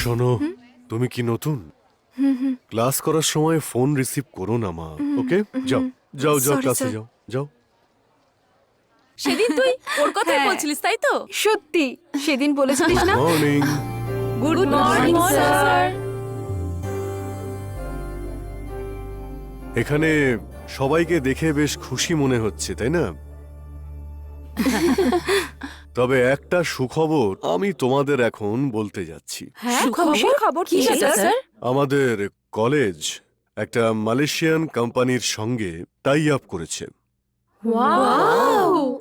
শোনো, তুমি কি নতুন? ক্লাস করার সময় ফোন রিসিভ করো না মা, ওকে? যাও যাও যাও, Sorry, ক্লাসে sir. যাও যাও। সেদিন তুই ওর কথাই হ্যাঁ। বলছিলিস তাই তো? সত্যি সেদিন বলেছিলিস না? মর্নিং। Good morning sir. এখানে সবাইকে দেখে বেশ খুশি মনে হচ্ছে, তাই না? তবে একটা সুখবর আমি তোমাদের এখন বলতে যাচ্ছি। হ্যাঁ, কিসের খবর? কি কিসের, সেটা, স্যার? স্যার? আমাদের কলেজ একটা মালয়েশিয়ান কোম্পানির সঙ্গে টাই আপ করেছে। ওয়াও!